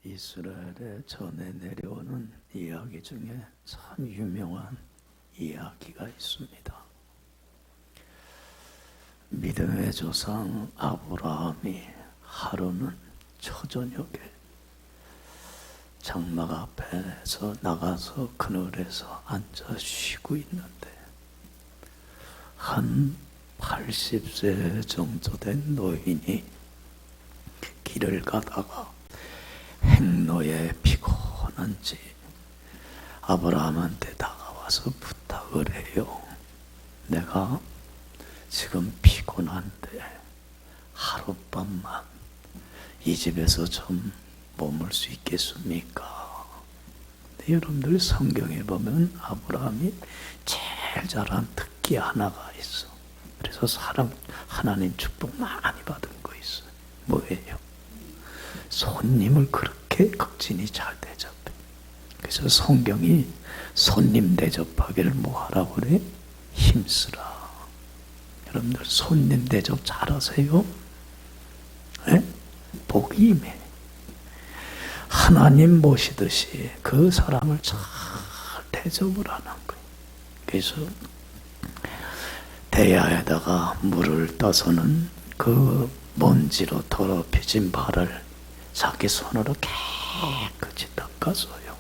이스라엘에 전해 내려오는 이야기 중에 참 유명한 이야기가 있습니다. 믿음의 조상 아브라함이 하루는 초저녁에 장막 앞에서 나가서 그늘에서 앉아 쉬고 있는데 한 80세 정도 된 노인이 길을 가다가 행로에 피곤한지 아브라함한테 다가와서 부탁을 해요. 내가 지금 피곤한데 하룻밤만 이 집에서 좀 머물 수 있겠습니까? 근데 여러분들 성경에 보면 아브라함이 제일 잘한 특기 하나가 있어. 그래서 하나님 축복 많이 받은 거 있어요. 뭐예요? 손님을 그렇게 극진히 잘 대접해. 그래서 성경이 손님 대접하기를 뭐하라고 그래? 힘쓰라. 여러분들 손님 대접 잘하세요? 네? 복이 임해. 하나님 모시듯이 그 사람을 잘 대접을 하는 거예요. 그래서 대야에다가 물을 떠서는 그 먼지로 더럽혀진 발을 자기 손으로 깨끗이 닦아줘요.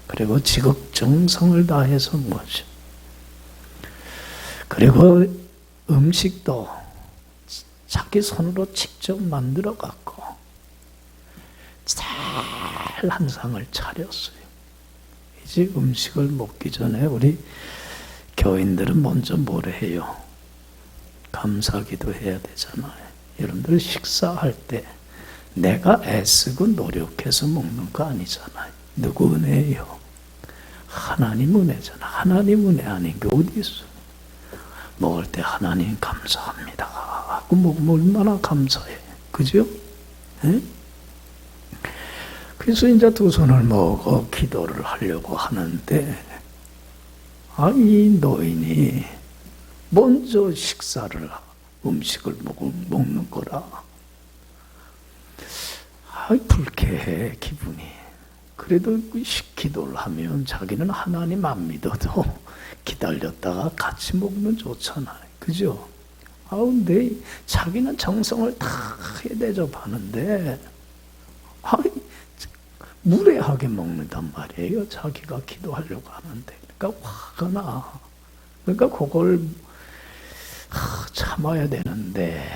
그리고 지극정성을 다해서 모셔. 그리고 음식도 자기 손으로 직접 만들어 갖고 잘 한 상을 차렸어요. 이제 음식을 먹기 전에 우리 교인들은 먼저 뭘 해요? 감사기도 해야 되잖아요. 여러분들 식사할 때 내가 애쓰고 노력해서 먹는 거 아니잖아요. 누구 은혜예요? 하나님 은혜잖아. 하나님 은혜 아닌 게 어디 있어? 먹을 때 하나님 감사합니다 하고 먹으면 얼마나 감사해. 그죠? 네? 그래서 이제 두 손을 모으고 기도를 하려고 하는데 이 노인이 먼저 음식을 먹는 거라 불쾌해 기분이. 그래도 기도를 하면 자기는 하나님 안 믿어도 기다렸다가 같이 먹으면 좋잖아요. 그죠? 근데 자기는 정성을 다 대접하는데 무례하게 먹는단 말이에요. 자기가 기도하려고 하는데. 그러니까 화가 나. 그러니까 그걸 참아야 되는데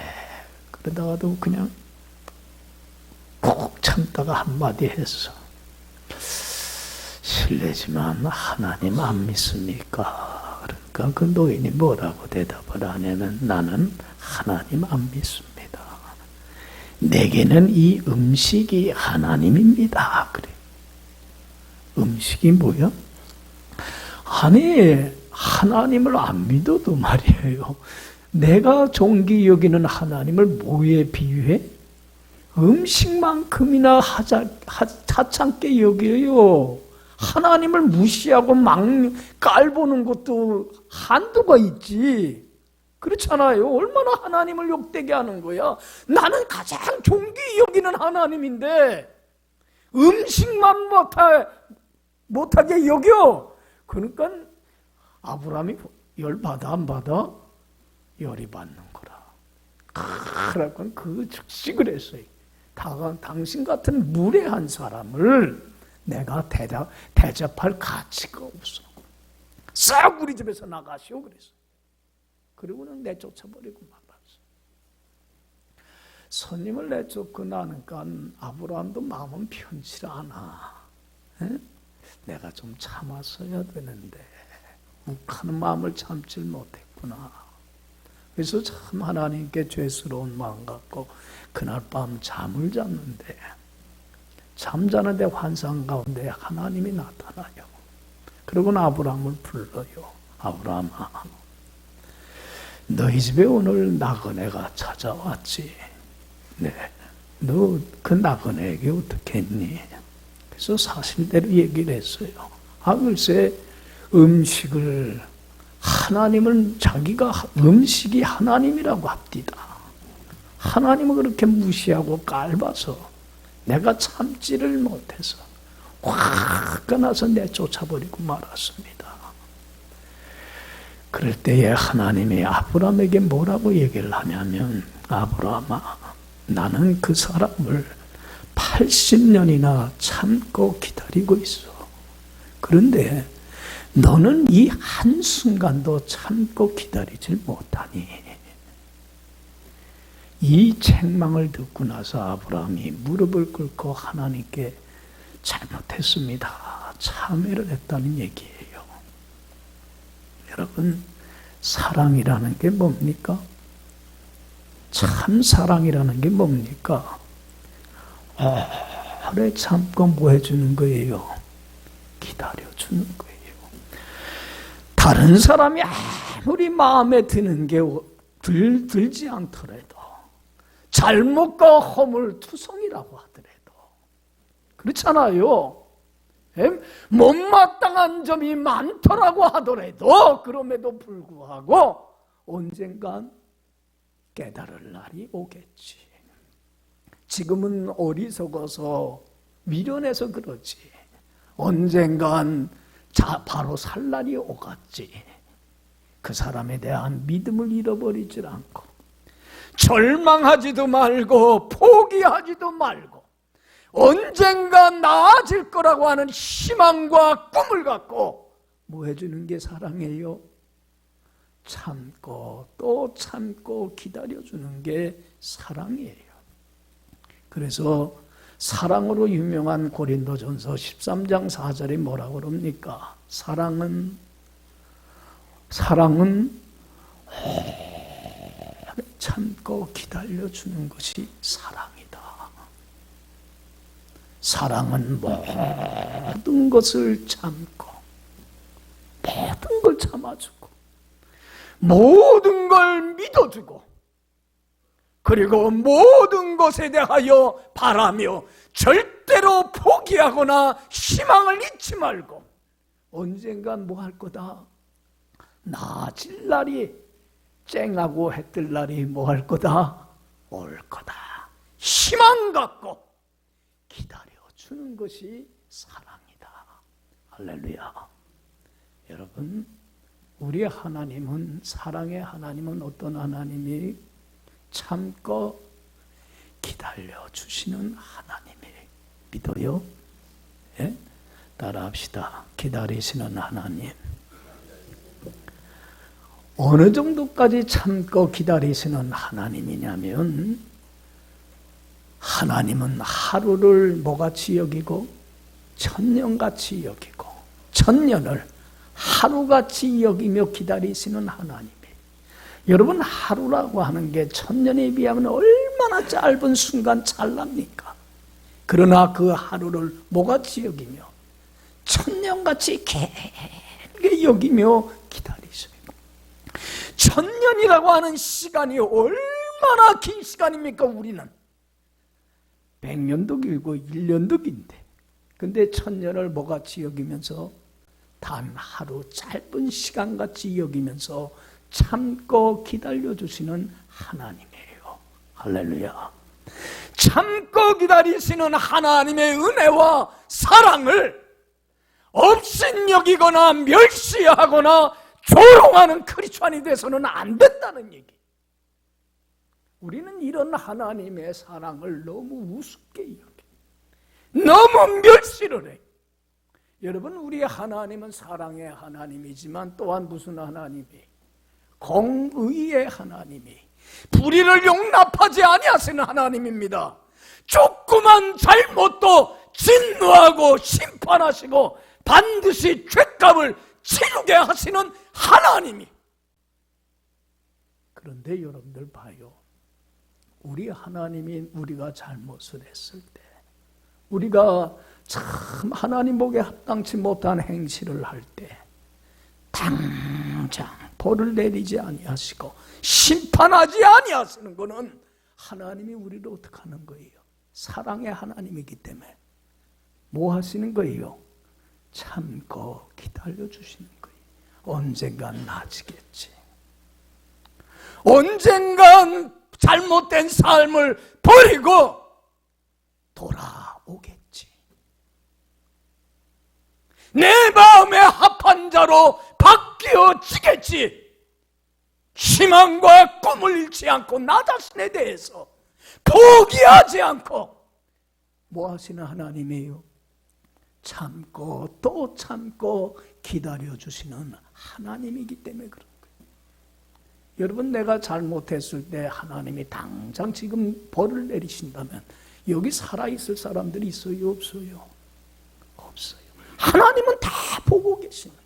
그러다가도 그냥 꼭 참다가 한마디 했어. 실례지만 하나님 안 믿습니까? 그러니까 그 노인이 뭐라고 대답을 하냐면 나는 하나님 안 믿습니다. 내게는 이 음식이 하나님입니다. 그래. 음식이 뭐야? 아니 하나님을 안 믿어도 말이에요. 내가 존귀 여기는 하나님을 뭐에 비유해? 음식만큼이나 하찮게 여겨요. 하나님을 무시하고 막 깔보는 것도 한도가 있지. 그렇잖아요. 얼마나 하나님을 욕되게 하는 거야. 나는 가장 존귀 여기는 하나님인데 음식만 못하게 여겨. 그러니까 아브라함이 열받아 안 받아? 열이 받는 거라. 그러니까 그 즉시 그랬어요. 당신 같은 무례한 사람을 내가 대접할 가치가 없어. 싹 우리 집에서 나가시오 그랬어. 그리고는 내쫓아버리고 말았어. 손님을 내쫓고 나니까 아브라함도 마음은 편치 않아. 에? 내가 좀 참았어야 되는데 욱하는 마음을 참질 못했구나. 그래서 참 하나님께 죄스러운 마음 갖고 그날 밤 잠을 잤는데 잠자는데 환상 가운데 하나님이 나타나요. 그리고는 아브라함을 불러요. 아브라함아, 너희 집에 오늘 나그네가 찾아왔지. 네, 너 그 나그네에게 어떻게 했니? 그래서 사실대로 얘기를 했어요. 글쎄 음식을 자기가 음식이 하나님이라고 합디다. 하나님을 그렇게 무시하고 깔봐서 내가 참지를 못해서 화가 나서 내쫓아버리고 말았습니다. 그럴 때에 하나님이 아브라함에게 뭐라고 얘기를 하냐면, 아브라함아, 나는 그 사람을 80년이나 참고 기다리고 있어. 그런데 너는 이 한순간도 참고 기다리질 못하니. 이 책망을 듣고 나서 아브라함이 무릎을 꿇고 하나님께 잘못했습니다, 참회를 했다는 얘기예요. 여러분, 사랑이라는 게 뭡니까? 참 사랑이라는 게 뭡니까? 오래 참고 뭐 해주는 거예요? 기다려주는 거예요. 다른 사람이 아무리 마음에 드는 게 들지 않더라도, 잘못과 허물투성이라고 하더라도, 그렇잖아요. 못마땅한 점이 많더라고 하더라도, 그럼에도 불구하고 언젠간 깨달을 날이 오겠지. 지금은 어리석어서 미련해서 그러지, 언젠간 바로 살 날이 오겠지. 그 사람에 대한 믿음을 잃어버리질 않고, 절망하지도 말고 포기하지도 말고, 언젠가 나아질 거라고 하는 희망과 꿈을 갖고 뭐 해주는 게 사랑이에요? 참고 또 참고 기다려주는 게 사랑이에요. 그래서 사랑으로 유명한 고린도전서 13장 4절에 뭐라고 그럽니까? 사랑은 오래 참고 기다려주는 것이 사랑이다. 사랑은 모든 것을 참고, 모든 걸 참아주고, 모든 걸 믿어주고, 그리고 모든 것에 대하여 바라며 절대로 포기하거나 희망을 잊지 말고, 언젠간 뭐 할 거다? 나아질 날이, 쨍하고 해 뜰 날이 뭐 할 거다? 올 거다. 희망 갖고 기다려주는 것이 사랑이다. 할렐루야. 여러분, 우리 하나님은, 사랑의 하나님은 어떤 하나님이? 참고 기다려주시는 하나님이에요. 믿어요? 예? 따라합시다. 기다리시는 하나님. 어느 정도까지 참고 기다리시는 하나님이냐면, 하나님은 하루를 뭐같이 여기고 천년같이 여기고, 천년을 하루같이 여기며 기다리시는 하나님이에요. 여러분, 하루라고 하는 게 천년에 비하면 얼마나 짧은 순간 찰나입니까? 그러나 그 하루를 뭐같이 여기며 천년같이 길게 여기며 기다리십니다. 천년이라고 하는 시간이 얼마나 긴 시간입니까? 우리는 100년도 길고 1년도 긴데, 근데 천년을 뭐같이 여기면서 단 하루 짧은 시간같이 여기면서 참고 기다려주시는 하나님이에요. 할렐루야. 참고 기다리시는 하나님의 은혜와 사랑을 업신여기거나 멸시하거나 조롱하는 크리스찬이 돼서는 안 된다는 얘기. 우리는 이런 하나님의 사랑을 너무 우습게 여겨, 너무 멸시를 해. 여러분, 우리 하나님은 사랑의 하나님이지만 또한 무슨 하나님이? 공의의 하나님이, 불의를 용납하지 아니하시는 하나님입니다. 조그만 잘못도 진노하고 심판하시고 반드시 죄값을 치르게 하시는 하나님이. 그런데 여러분들 봐요. 우리 하나님이 우리가 잘못을 했을 때, 우리가 참 하나님 보기에 합당치 못한 행실을 할 때 당장 벌을 내리지 아니하시고 심판하지 아니하시는 것은 하나님이 우리를 어떻게 하는 거예요? 사랑의 하나님이기 때문에 뭐 하시는 거예요? 참고 기다려주시는 거예요. 언젠간 나아지겠지. 언젠간 잘못된 삶을 버리고 돌아 자로 바뀌어지겠지. 희망과 꿈을 잃지 않고 나 자신에 대해서 포기하지 않고 뭐 하시는 하나님이에요? 참고 또 참고 기다려주시는 하나님이기 때문에 그런 거예요. 여러분, 내가 잘못했을 때 하나님이 당장 지금 벌을 내리신다면 여기 살아있을 사람들이 있어요? 없어요? 없어요. 하나님은 다 보고 계시는데요.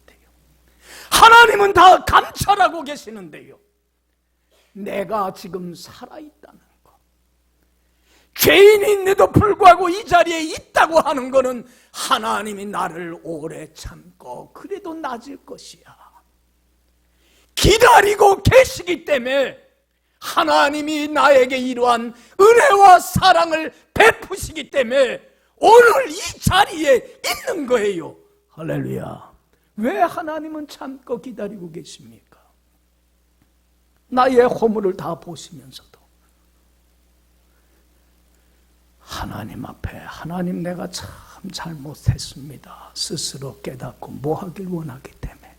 하나님은 다 감찰하고 계시는데요. 내가 지금 살아있다는 거, 죄인인데도 불구하고 이 자리에 있다고 하는 것은 하나님이 나를 오래 참고 그래도 낮을 것이야 기다리고 계시기 때문에 하나님이 나에게 이러한 은혜와 사랑을 베푸시기 때문에 오늘 이 자리에 있는 거예요. 할렐루야. 왜 하나님은 참고 기다리고 계십니까? 나의 허물을 다 보시면서도 하나님 앞에, 하나님 내가 참 잘못했습니다 스스로 깨닫고 뭐 하길 원하기 때문에,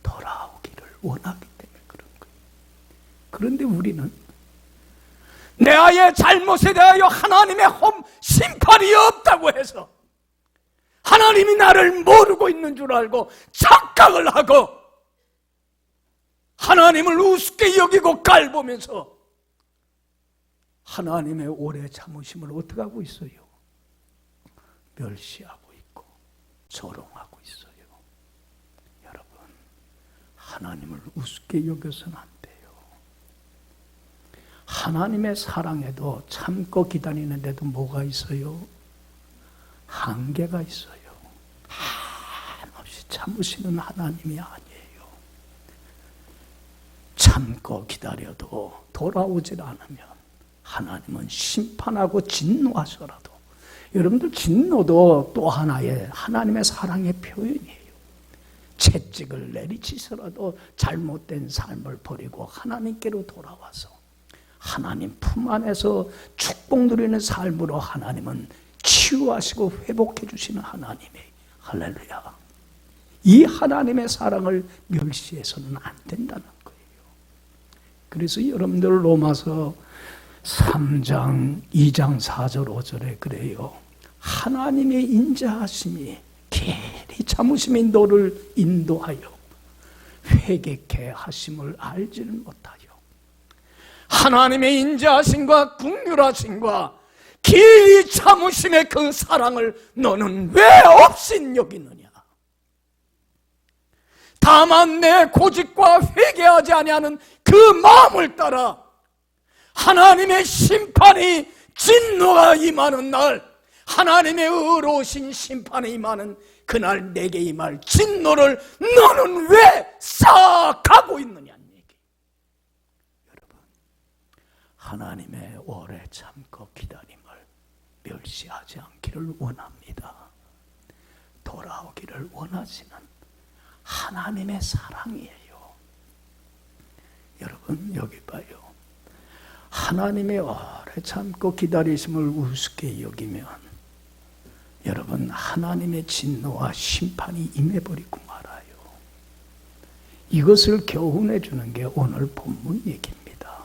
돌아오기를 원하기 때문에 그런 거예요. 그런데 우리는 내 아이의 잘못에 대하여 하나님의 심판이 없다고 해서 하나님이 나를 모르고 있는 줄 알고 착각을 하고 하나님을 우습게 여기고 깔보면서 하나님의 오래 참으심을 어떻게 하고 있어요? 멸시하고 있고 조롱하고 있어요. 여러분, 하나님을 우습게 여겨서는 안 돼요. 하나님의 사랑에도 참고 기다리는데도 뭐가 있어요? 한계가 있어요. 한없이 참으시는 하나님이 아니에요. 참고 기다려도 돌아오질 않으면 하나님은 심판하고 진노하셔라도, 여러분들 진노도 또 하나의 하나님의 사랑의 표현이에요. 채찍을 내리치서라도 잘못된 삶을 버리고 하나님께로 돌아와서 하나님 품 안에서 축복 누리는 삶으로 하나님은 치유하시고 회복해 주시는 하나님이에요. 할렐루야. 이 하나님의 사랑을 멸시해서는 안 된다는 거예요. 그래서 여러분들 로마서 3장 2장 4절 5절에 그래요. 하나님의 인자하심이 길이 참으심이 너를 인도하여 회개케 하심을 알지를 못하여. 하나님의 인자하심과 긍휼하심과 길이 참으심의 그 사랑을 너는 왜 없인 여기느냐. 다만 내 고집과 회개하지 아니하는 그 마음을 따라 하나님의 심판이 진노가 임하는 날, 하나님의 의로우신 심판이 임하는 그날 내게 임할 진노를 너는 왜 쌓아가고 있느냐는 얘기. 여러분, 하나님의 오래 참고 기다림을 멸시하지 않기를 원합니다. 돌아오기를 원하시는 하나님의 사랑이에요. 여러분, 여기 봐요. 하나님의 오래 참고 기다리심을 우습게 여기면 여러분, 하나님의 진노와 심판이 임해버리고 말아요. 이것을 교훈해 주는 게 오늘 본문 얘기입니다.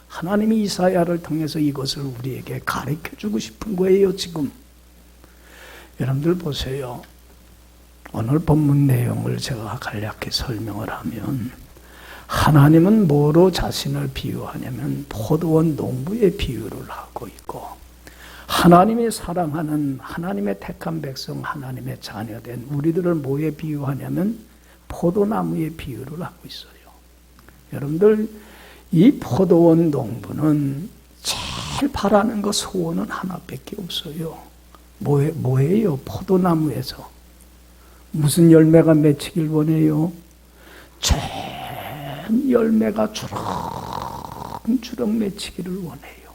하나님이 이사야를 통해서 이것을 우리에게 가르쳐 주고 싶은 거예요. 지금 여러분들 보세요. 오늘 본문 내용을 제가 간략히 설명을 하면, 하나님은 뭐로 자신을 비유하냐면 포도원 농부의 비유를 하고 있고, 하나님이 사랑하는 하나님의 택한 백성, 하나님의 자녀된 우리들을 뭐에 비유하냐면 포도나무의 비유를 하고 있어요. 여러분들, 이 포도원 농부는 제일 바라는 거, 소원은 하나밖에 없어요. 뭐예요? 포도나무에서 무슨 열매가 맺히길 원해요? 열매가 주렁주렁 맺히기를 원해요.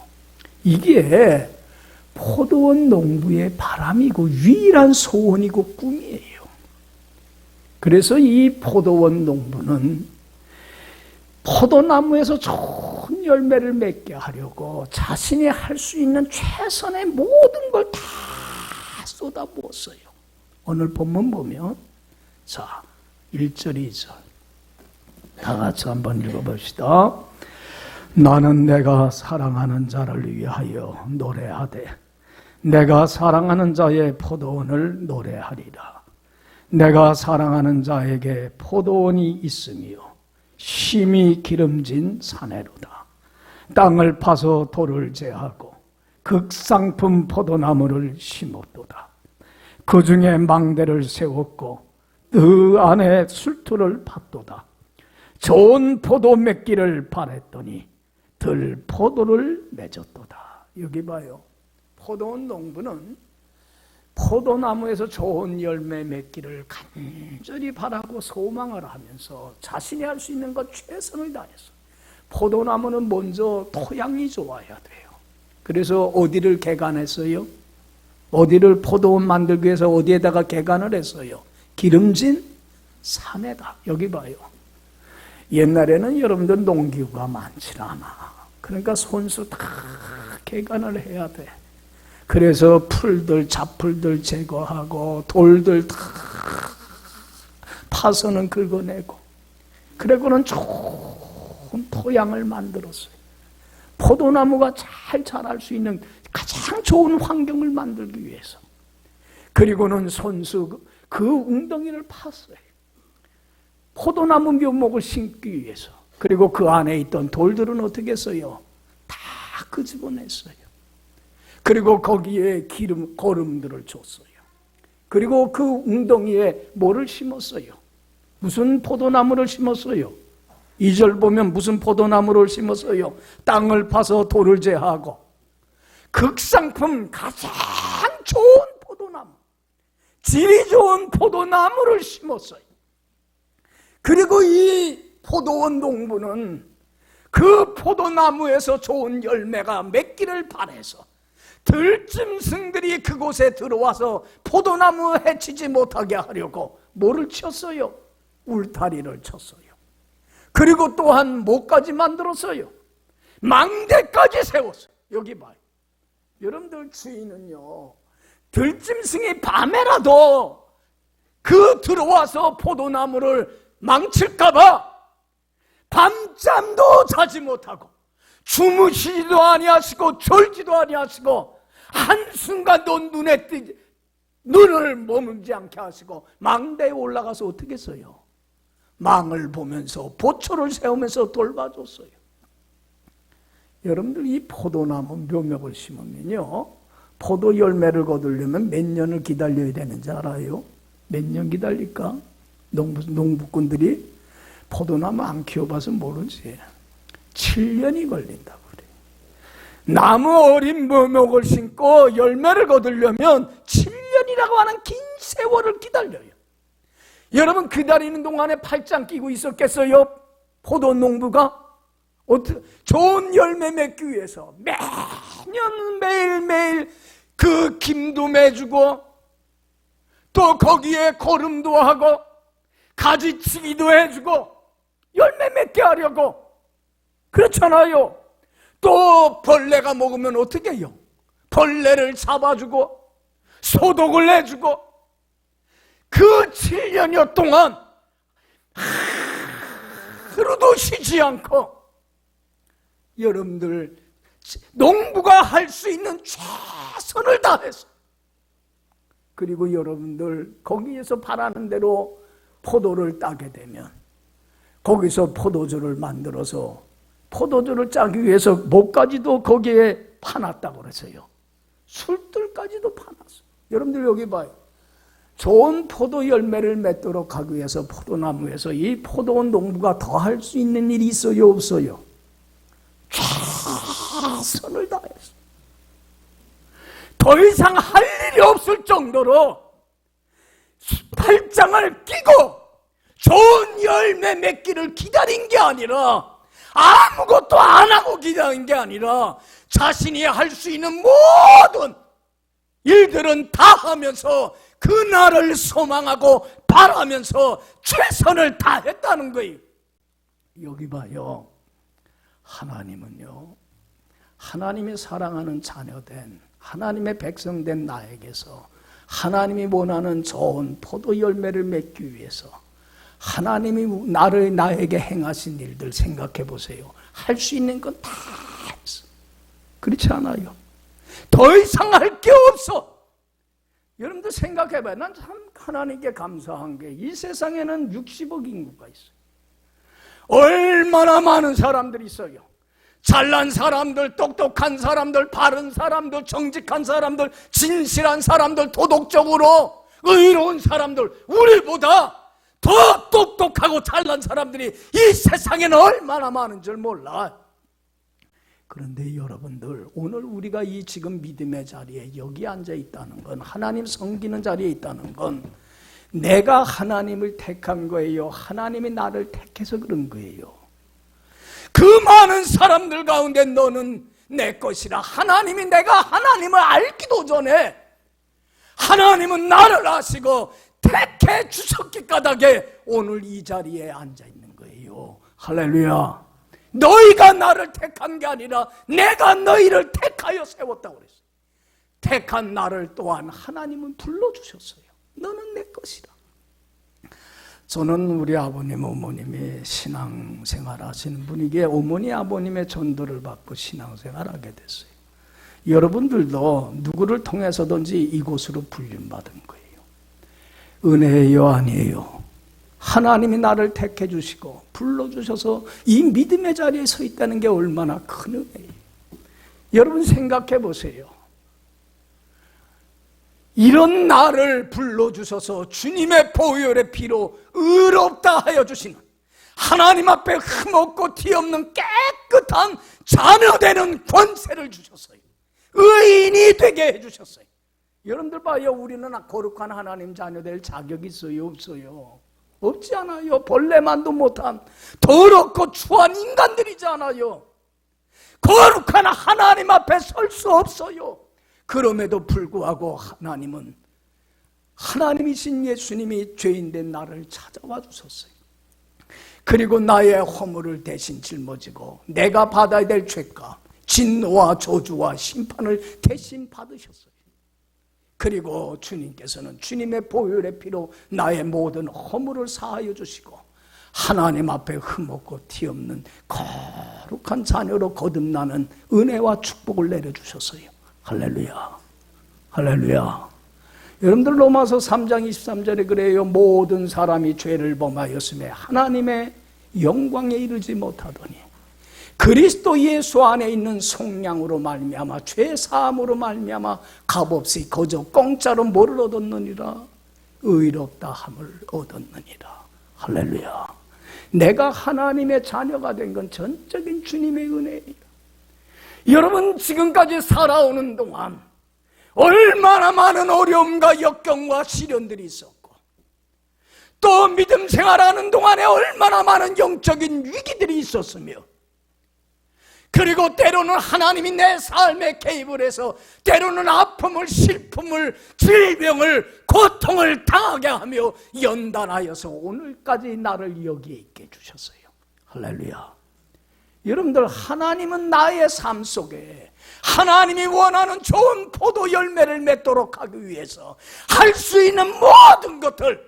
이게 포도원 농부의 바람이고 유일한 소원이고 꿈이에요. 그래서 이 포도원 농부는 포도나무에서 좋은 열매를 맺게 하려고 자신이 할 수 있는 최선의 모든 걸 다 쏟아부었어요. 오늘 본문 보면, 자, 1절 2절 다 같이 한번 읽어봅시다. 나는 내가 사랑하는 자를 위하여 노래하되 내가 사랑하는 자의 포도원을 노래하리라. 내가 사랑하는 자에게 포도원이 있으며 심히 기름진 사내로다. 땅을 파서 돌을 제하고 극상품 포도나무를 심었도다. 그 중에 망대를 세웠고 그 안에 술투를 팠도다. 좋은 포도 맺기를 바랬더니 들 포도를 맺었도다. 여기 봐요. 포도원 농부는 포도나무에서 좋은 열매 맺기를 간절히 바라고 소망을 하면서 자신이 할 수 있는 것 최선을 다했어. 포도나무는 먼저 토양이 좋아야 돼요. 그래서 어디를 개간했어요? 어디를 포도원 만들기 위해서 어디에다가 개간을 했어요? 기름진 산에다. 여기 봐요. 옛날에는 여러분들 농기구가 많지 않아. 그러니까 손수 다 개간을 해야 돼. 그래서 풀들, 잡풀들 제거하고 돌들 다 파서는 긁어내고 그리고는 좋은 토양을 만들었어요. 포도나무가 잘 자랄 수 있는 가장 좋은 환경을 만들기 위해서. 그리고는 손수 그 웅덩이를 팠어요. 포도나무 묘목을 심기 위해서. 그리고 그 안에 있던 돌들은 어떻게 했어요? 다 끄집어냈어요. 그리고 거기에 거름들을 줬어요. 그리고 그 웅덩이에 뭐를 심었어요? 무슨 포도나무를 심었어요? 2절 보면 무슨 포도나무를 심었어요? 땅을 파서 돌을 제하고 극상품 가장 좋은 포도나무, 질이 좋은 포도나무를 심었어요. 그리고 이 포도원 농부는 그 포도나무에서 좋은 열매가 맺기를 바라서 들짐승들이 그곳에 들어와서 포도나무 해치지 못하게 하려고 뭐를 쳤어요? 울타리를 쳤어요. 그리고 또한 뭐까지 만들었어요? 망대까지 세웠어요. 여기 봐요. 여러분들 주인은요, 들짐승이 밤에라도 그 들어와서 포도나무를 망칠까봐 밤잠도 자지 못하고 주무시지도 아니하시고 졸지도 아니하시고 한순간도 눈을 머물지 않게 하시고 망대에 올라가서 어떻게 써요? 망을 보면서 보초를 세우면서 돌봐줬어요. 여러분들 이 포도나무 묘목을 심으면요, 포도 열매를 거두려면 몇 년을 기다려야 되는지 알아요? 몇 년 기다릴까? 농부꾼들이 포도나무 안 키워봐서 모르지. 7년이 걸린다고 그래. 나무 어린 묘목을 심고 열매를 거두려면 7년이라고 하는 긴 세월을 기다려요. 여러분 기다리는 동안에 팔짱 끼고 있었겠어요? 포도 농부가? 좋은 열매 맺기 위해서 매년 매일매일 그 김도 매주고 또 거기에 거름도 하고 가지치기도 해주고 열매 맺게 하려고. 그렇잖아요. 또 벌레가 먹으면 어떻게 해요? 벌레를 잡아주고 소독을 해주고 그 7년여 동안 하루도 쉬지 않고 여러분들 농부가 할 수 있는 최선을 다해서, 그리고 여러분들 거기에서 바라는 대로 포도를 따게 되면 거기서 포도주를 만들어서 포도주를 짜기 위해서 뭐까지도 거기에 파놨다고 그랬어요. 술들까지도 파놨어요. 여러분들 여기 봐요. 좋은 포도 열매를 맺도록 하기 위해서 포도나무에서 이 포도원 농부가 더 할 수 있는 일이 있어요, 없어요? 최선을 다했어. 더 이상 할 일이 없을 정도로 팔짱을 끼고 좋은 열매 맺기를 기다린 게 아니라, 아무것도 안 하고 기다린 게 아니라 자신이 할 수 있는 모든 일들은 다 하면서 그날을 소망하고 바라면서 최선을 다했다는 거예요. 여기 봐요. 하나님은요, 하나님이 사랑하는 자녀된 하나님의 백성된 나에게서 하나님이 원하는 좋은 포도 열매를 맺기 위해서 하나님이 나에게 행하신 일들 생각해 보세요. 할 수 있는 건 다 했어. 그렇지 않아요? 더 이상 할 게 없어. 여러분들 생각해 봐요. 난 참 하나님께 감사한 게 이 세상에는 60억 인구가 있어요. 얼마나 많은 사람들이 있어요. 잘난 사람들, 똑똑한 사람들, 바른 사람들, 정직한 사람들, 진실한 사람들, 도덕적으로 의로운 사람들, 우리보다 더 똑똑하고 잘난 사람들이 이 세상에는 얼마나 많은 줄 몰라. 그런데 여러분들, 오늘 우리가 이 지금 믿음의 자리에 여기 앉아 있다는 건, 하나님 섬기는 자리에 있다는 건 내가 하나님을 택한 거예요? 하나님이 나를 택해서 그런 거예요? 그 많은 사람들 가운데 너는 내 것이라. 하나님이, 내가 하나님을 알기도 전에 하나님은 나를 아시고 택해 주셨기 까닭에 오늘 이 자리에 앉아 있는 거예요. 할렐루야. 너희가 나를 택한 게 아니라 내가 너희를 택하여 세웠다고 그랬어요. 택한 나를 또한 하나님은 불러주셨어요. 너는 내 것이다. 저는 우리 아버님, 어머님이 신앙생활 하시는 분이기에 어머니, 아버님의 전도를 받고 신앙생활 하게 됐어요. 여러분들도 누구를 통해서든지 이곳으로 불림받은 거예요. 은혜예요, 아니에요? 하나님이 나를 택해 주시고 불러주셔서 이 믿음의 자리에 서 있다는 게 얼마나 큰 은혜예요. 여러분 생각해 보세요. 이런 나를 불러주셔서 주님의 보혈의 피로 의롭다 하여 주시는, 하나님 앞에 흠없고 티없는 깨끗한 자녀 되는 권세를 주셨어요. 의인이 되게 해주셨어요. 여러분들 봐요. 우리는 거룩한 하나님 자녀 될 자격이 있어요? 없어요? 없지 않아요. 벌레만도 못한 더럽고 추한 인간들이지 않아요. 거룩한 하나님 앞에 설 수 없어요. 그럼에도 불구하고 하나님은, 하나님이신 예수님이 죄인된 나를 찾아와 주셨어요. 그리고 나의 허물을 대신 짊어지고 내가 받아야 될 죄값, 진노와 저주와 심판을 대신 받으셨어요. 그리고 주님께서는 주님의 보혈의 피로 나의 모든 허물을 사하여 주시고 하나님 앞에 흠없고 티없는 거룩한 자녀로 거듭나는 은혜와 축복을 내려주셨어요. 할렐루야, 할렐루야. 여러분들 로마서 3장 23절에 그래요. 모든 사람이 죄를 범하였음에 하나님의 영광에 이르지 못하더니 그리스도 예수 안에 있는 속량으로 말미암아 죄 사함으로 말미암아 값없이 거저 공짜로 뭐를 얻었느니라? 의롭다 함을 얻었느니라. 할렐루야. 내가 하나님의 자녀가 된 건 전적인 주님의 은혜예요. 여러분 지금까지 살아오는 동안 얼마나 많은 어려움과 역경과 시련들이 있었고, 또 믿음 생활하는 동안에 얼마나 많은 영적인 위기들이 있었으며, 그리고 때로는 하나님이 내 삶에 개입을 해서 때로는 아픔을, 슬픔을, 질병을, 고통을 당하게 하며 연단하여서 오늘까지 나를 여기에 있게 해주셨어요. 할렐루야. 여러분들, 하나님은 나의 삶 속에 하나님이 원하는 좋은 포도 열매를 맺도록 하기 위해서 할 수 있는 모든 것들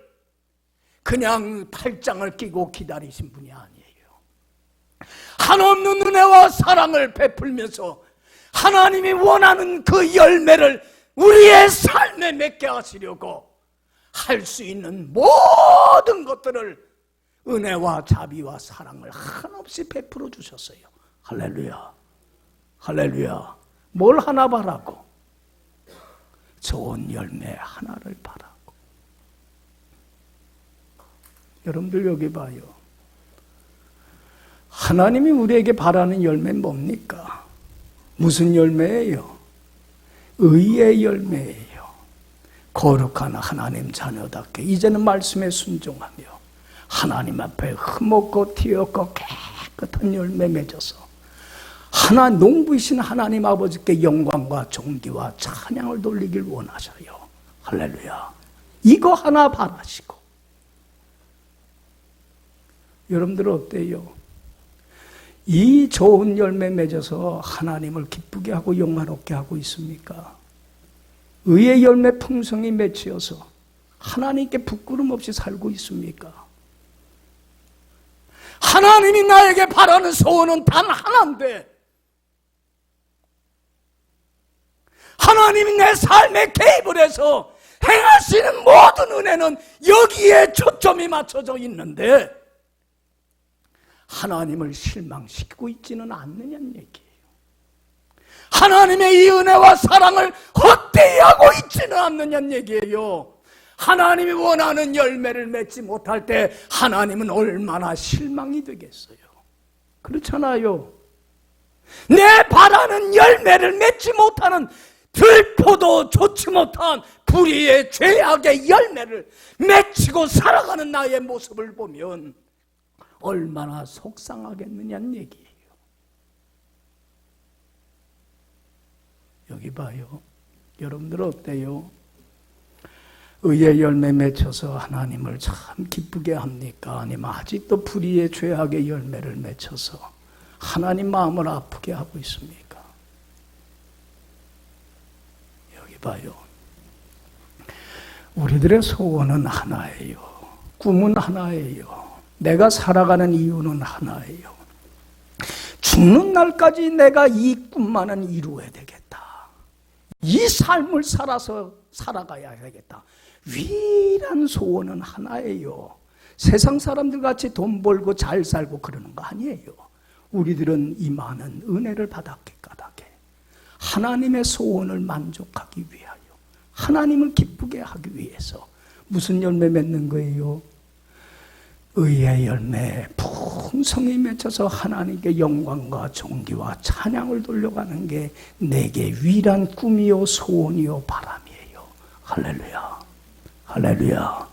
그냥 팔짱을 끼고 기다리신 분이 아니에요. 한없는 은혜와 사랑을 베풀면서 하나님이 원하는 그 열매를 우리의 삶에 맺게 하시려고 할 수 있는 모든 것들을 은혜와 자비와 사랑을 한없이 베풀어 주셨어요. 할렐루야, 할렐루야. 뭘 하나 바라고? 좋은 열매 하나를 바라고. 여러분들 여기 봐요. 하나님이 우리에게 바라는 열매는 뭡니까? 무슨 열매예요? 의의 열매예요. 거룩한 하나님 자녀답게 이제는 말씀에 순종하며 하나님 앞에 흠없고 티없고 깨끗한 열매 맺어서 농부이신 하나님 아버지께 영광과 존귀와 찬양을 돌리길 원하셔요. 할렐루야. 이거 하나 바라시고. 여러분들 어때요? 이 좋은 열매 맺어서 하나님을 기쁘게 하고 영화롭게 하고 있습니까? 의의 열매 풍성히 맺혀서 하나님께 부끄럼 없이 살고 있습니까? 하나님이 나에게 바라는 소원은 단 하나인데, 하나님이 내 삶에 개입을 해서 행하시는 모든 은혜는 여기에 초점이 맞춰져 있는데 하나님을 실망시키고 있지는 않느냐는 얘기예요. 하나님의 이 은혜와 사랑을 헛되이 하고 있지는 않느냐는 얘기예요. 하나님이 원하는 열매를 맺지 못할 때 하나님은 얼마나 실망이 되겠어요. 그렇잖아요. 내 바라는 열매를 맺지 못하는, 들포도 좋지 못한 불의의 죄악의 열매를 맺히고 살아가는 나의 모습을 보면 얼마나 속상하겠느냐는 얘기예요. 여기 봐요. 여러분들 어때요? 의의 열매 맺혀서 하나님을 참 기쁘게 합니까? 아니면 아직도 불의의 죄악의 열매를 맺혀서 하나님 마음을 아프게 하고 있습니까? 여기 봐요. 우리들의 소원은 하나예요. 꿈은 하나예요. 내가 살아가는 이유는 하나예요. 죽는 날까지 내가 이 꿈만은 이루어야 되겠다. 이 삶을 살아가야 되겠다. 위일한 소원은 하나예요. 세상 사람들 같이 돈 벌고 잘 살고 그러는 거 아니에요. 우리들은 이 많은 은혜를 받았기 까닭에 하나님의 소원을 만족하기 위하여, 하나님을 기쁘게 하기 위해서 무슨 열매 맺는 거예요? 의의 열매, 풍성히 맺혀서 하나님께 영광과 존귀와 찬양을 돌려가는 게 내게 위일한 꿈이요 소원이요 바람이에요. 할렐루야, 할렐루야.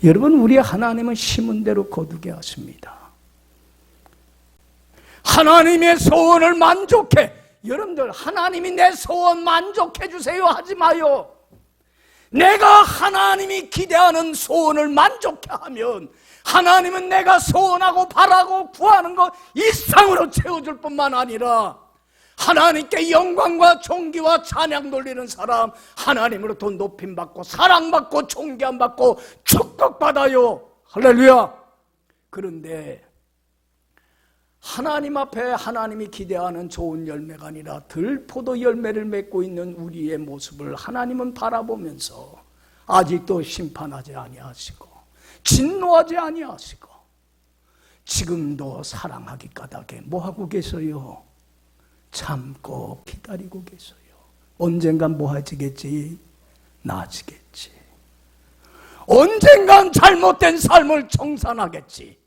여러분, 우리 하나님은 심은 대로 거두게 하십니다. 하나님의 소원을 만족해. 여러분들, 하나님이 내 소원 만족해 주세요 하지 마요. 내가 하나님이 기대하는 소원을 만족해 하면 하나님은 내가 소원하고 바라고 구하는 것 이상으로 채워줄 뿐만 아니라 하나님께 영광과 존귀와 찬양 돌리는 사람, 하나님으로부터 높임받고 사랑받고 존귀함받고 축복받아요. 할렐루야. 그런데 하나님 앞에 하나님이 기대하는 좋은 열매가 아니라 들포도 열매를 맺고 있는 우리의 모습을 하나님은 바라보면서 아직도 심판하지 아니하시고 진노하지 아니하시고 지금도 사랑하기 까닭에 뭐하고 계세요? 참고 기다리고 계세요. 언젠간 뭐해지겠지? 나아지겠지. 언젠간 잘못된 삶을 청산하겠지.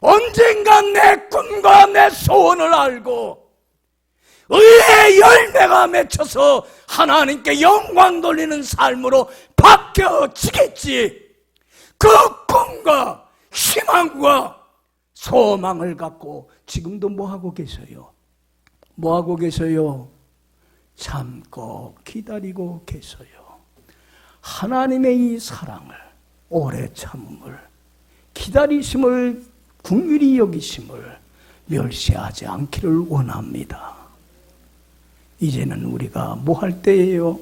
언젠간 내 꿈과 내 소원을 알고 의의 열매가 맺혀서 하나님께 영광 돌리는 삶으로 바뀌어지겠지. 그 꿈과 희망과 소망을 갖고 지금도 뭐하고 계세요? 뭐하고 계세요? 참고 기다리고 계세요. 하나님의 이 사랑을, 오래 참음을, 기다리심을, 긍휼히 여기심을 멸시하지 않기를 원합니다. 이제는 우리가 뭐 할 때예요?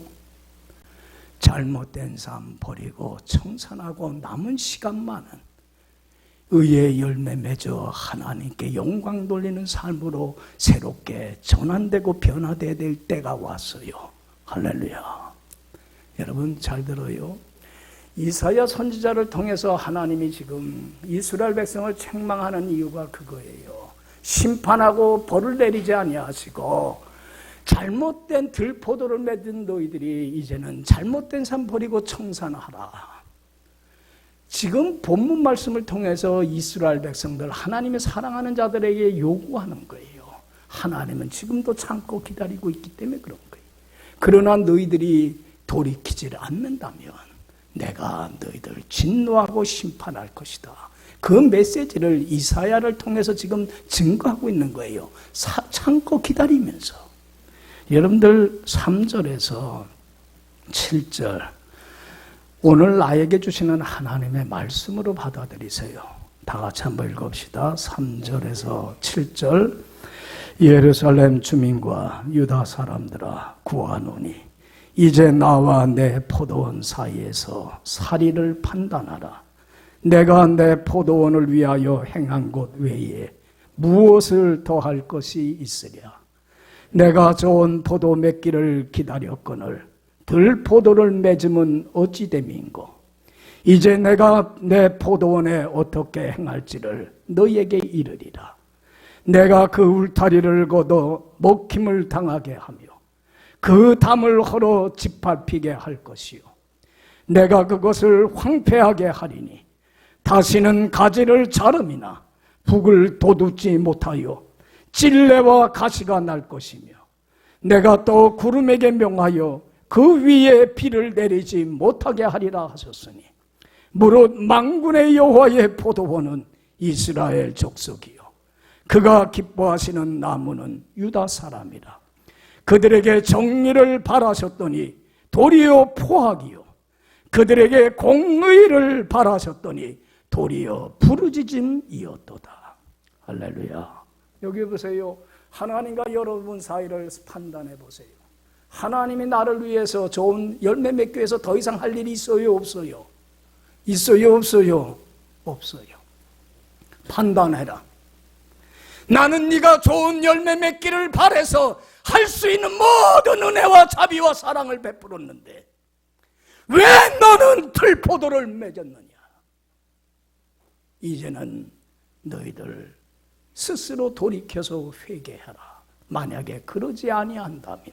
잘못된 삶 버리고 청산하고 남은 시간만은 의의 열매 맺어 하나님께 영광 돌리는 삶으로 새롭게 전환되고 변화되어야 될 때가 왔어요. 할렐루야. 여러분 잘 들어요. 이사야 선지자를 통해서 하나님이 지금 이스라엘 백성을 책망하는 이유가 그거예요. 심판하고 벌을 내리지 아니하시고 잘못된 들포도를 맺은 너희들이 이제는 잘못된 삶 버리고 청산하라. 지금 본문 말씀을 통해서 이스라엘 백성들, 하나님의 사랑하는 자들에게 요구하는 거예요. 하나님은 지금도 참고 기다리고 있기 때문에 그런 거예요. 그러나 너희들이 돌이키지 않는다면 내가 너희들을 진노하고 심판할 것이다. 그 메시지를 이사야를 통해서 지금 증거하고 있는 거예요. 참고 기다리면서. 여러분들 3절에서 7절 오늘 나에게 주시는 하나님의 말씀으로 받아들이세요. 다 같이 한번 읽읍시다. 3절에서 7절 예루살렘 주민과 유다 사람들아 구하노니 이제 나와 내 포도원 사이에서 사리를 판단하라. 내가 내 포도원을 위하여 행한 것 외에 무엇을 더할 것이 있으랴. 내가 좋은 포도 맺기를 기다렸거늘 들 포도를 맺음은 어찌 됨인고. 이제 내가 내 포도원에 어떻게 행할지를 너희에게 이르리라. 내가 그 울타리를 걷어 먹힘을 당하게 하며 그 담을 헐어 짓밟히게 할 것이요 내가 그것을 황폐하게 하리니 다시는 가지를 자름이나 북을 돋우지 못하여 찔레와 가시가 날 것이며 내가 또 구름에게 명하여 그 위에 비를 내리지 못하게 하리라 하셨으니 무릇 만군의 여호와의 포도원은 이스라엘 족속이요 그가 기뻐하시는 나무는 유다 사람이라. 그들에게 정의를 바라셨더니 도리어 포악이요 그들에게 공의를 바라셨더니 도리어 부르짖음이었도다. 할렐루야. 여기 보세요. 하나님과 여러분 사이를 판단해 보세요. 하나님이 나를 위해서 좋은 열매 맺기 위해서 더 이상 할 일이 있어요, 없어요? 있어요, 없어요? 없어요. 판단해라. 나는 네가 좋은 열매 맺기를 바라서 할 수 있는 모든 은혜와 자비와 사랑을 베풀었는데 왜 너는 들포도를 맺었느냐? 이제는 너희들 스스로 돌이켜서 회개하라. 만약에 그러지 아니한다면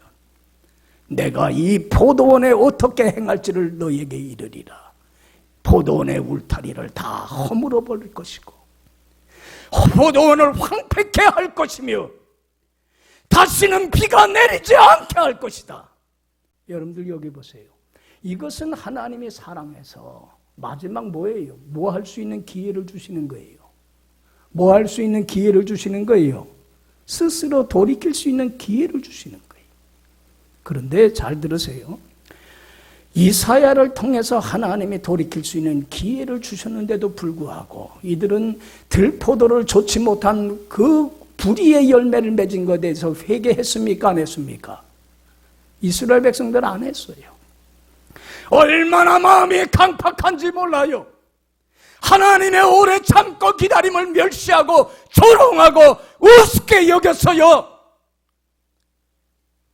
내가 이 포도원에 어떻게 행할지를 너희에게 이르리라. 포도원의 울타리를 다 허물어 버릴 것이고 포도원을 황폐케 할 것이며 다시는 비가 내리지 않게 할 것이다. 여러분들 여기 보세요. 이것은 하나님이 사랑해서 마지막 뭐예요? 뭐 할 수 있는 기회를 주시는 거예요. 뭐 할 수 있는 기회를 주시는 거예요. 스스로 돌이킬 수 있는 기회를 주시는 거예요. 그런데 잘 들으세요. 이사야를 통해서 하나님이 돌이킬 수 있는 기회를 주셨는데도 불구하고 이들은 들포도를 좋지 못한 그 불의의 열매를 맺은 것에 대해서 회개했습니까? 안 했습니까? 이스라엘 백성들 안 했어요. 얼마나 마음이 강팍한지 몰라요. 하나님의 오래 참고 기다림을 멸시하고 조롱하고 우습게 여겼어요.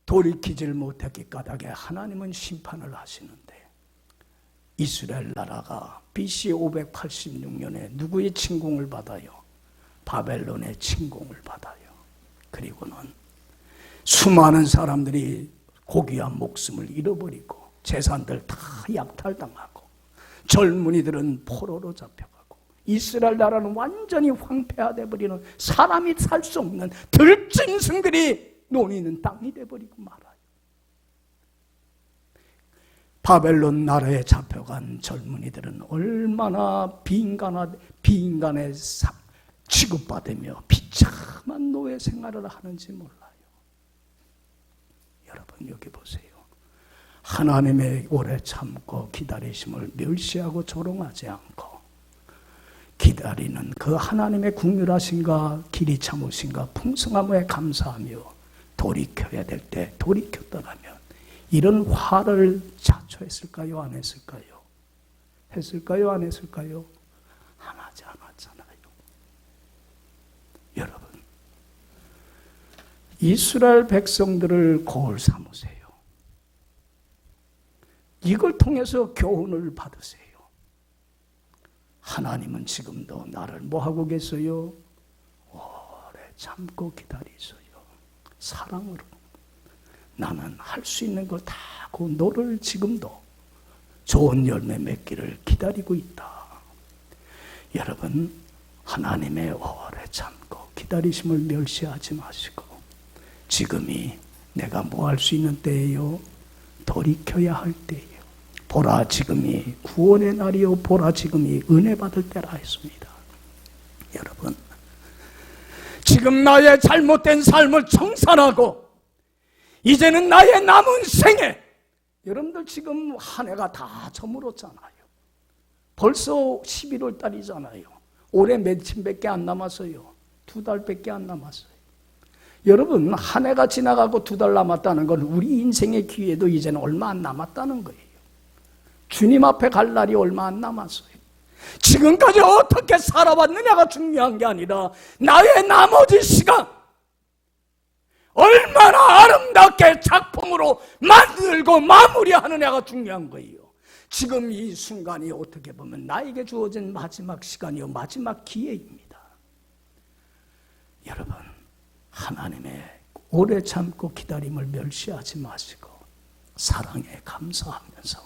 돌이키질 못했기 까닭에 하나님은 심판을 하시는데 이스라엘 나라가 BC 586년에 누구의 침공을 받아요? 바벨론의 침공을 받아요. 그리고는 수많은 사람들이 고귀한 목숨을 잃어버리고 재산들 다 약탈당하고 젊은이들은 포로로 잡혀가고 이스라엘 나라는 완전히 황폐화되어 버리는 사람이 살 수 없는 들짐승들이 논이는 땅이 되어버리고 말아요. 바벨론 나라에 잡혀간 젊은이들은 얼마나 비인간의 취급받으며 비참한 노예 생활을 하는지 몰라요. 여러분 여기 보세요. 하나님의 오래 참고 기다리심을 멸시하고 조롱하지 않고 기다리는 그 하나님의 긍휼하심과 길이 참으심과 풍성함에 감사하며 돌이켜야 될 때 돌이켰더라면 이런 화를 자초했을까요? 안 했을까요? 했을까요? 안 했을까요? 안 하지 않았잖아요. 여러분 이스라엘 백성들을 거울 삼으세요. 이걸 통해서 교훈을 받으세요. 하나님은 지금도 나를 뭐하고 계세요? 오래 참고 기다리세요. 사랑으로 나는 할 수 있는 걸 다 하고 너를 지금도 좋은 열매 맺기를 기다리고 있다. 여러분 하나님의 오래 참고 기다리심을 멸시하지 마시고 지금이 내가 뭐 할 수 있는 때예요? 돌이켜야 할 때예요. 보라 지금이 구원의 날이요 보라 지금이 은혜 받을 때라 했습니다. 여러분 지금 나의 잘못된 삶을 청산하고 이제는 나의 남은 생에 여러분들 지금 한 해가 다 저물었잖아요. 벌써 11월 달이잖아요. 올해 며칠밖에 안 남았어요. 2달밖에 안 남았어요. 여러분 한 해가 지나가고 2달 남았다는 건 우리 인생의 기회도 이제는 얼마 안 남았다는 거예요. 주님 앞에 갈 날이 얼마 안 남았어요. 지금까지 어떻게 살아왔느냐가 중요한 게 아니라 나의 나머지 시간 얼마나 아름답게 작품으로 만들고 마무리하느냐가 중요한 거예요. 지금 이 순간이 어떻게 보면 나에게 주어진 마지막 시간이요, 마지막 기회입니다. 여러분, 하나님의 오래 참고 기다림을 멸시하지 마시고 사랑에 감사하면서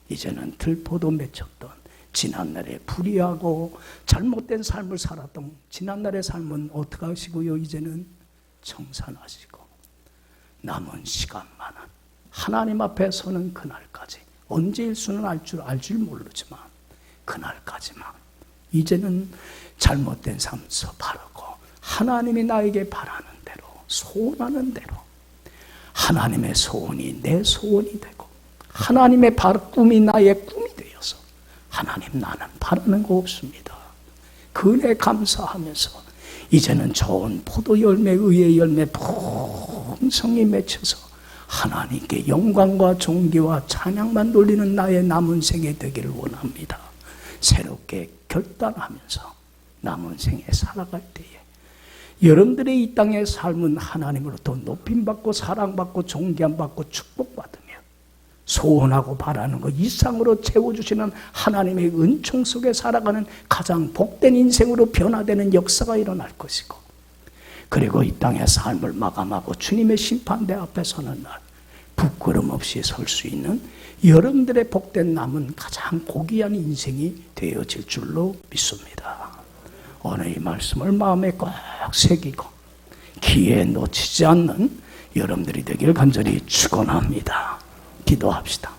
이제는 들포도 맺혔던 지난날에 불의하고 잘못된 삶을 살았던 지난날의 삶은 어떻게 하시고요? 이제는 청산하시고 남은 시간만은 하나님 앞에 서는 그날까지, 언제일 수는 알줄 모르지만 그날까지만 이제는 잘못된 삶 바르고 하나님이 나에게 바라는 대로, 소원하는 대로 하나님의 소원이 내 소원이 되고 하나님의 꿈이 나의 꿈이 되어서 하나님, 나는 바라는 거 없습니다. 그 은혜 감사하면서 이제는 좋은 포도 열매, 의의 열매 풍성히 맺혀서 하나님께 영광과 존귀와 찬양만 돌리는 나의 남은 생에 되기를 원합니다. 새롭게 결단하면서 남은 생에 살아갈 때에 여러분들의 이 땅의 삶은 하나님으로부터 높임받고 사랑받고 존귀함받고 축복받으며 소원하고 바라는 것 이상으로 채워주시는 하나님의 은총 속에 살아가는 가장 복된 인생으로 변화되는 역사가 일어날 것이고, 그리고 이 땅의 삶을 마감하고 주님의 심판대 앞에 서는 날 부끄럼 없이 설 수 있는 여러분들의 복된 남은 가장 고귀한 인생이 되어질 줄로 믿습니다. 오늘 이 말씀을 마음에 꼭 새기고 기회 놓치지 않는 여러분들이 되길 간절히 축원합니다. 기도합시다.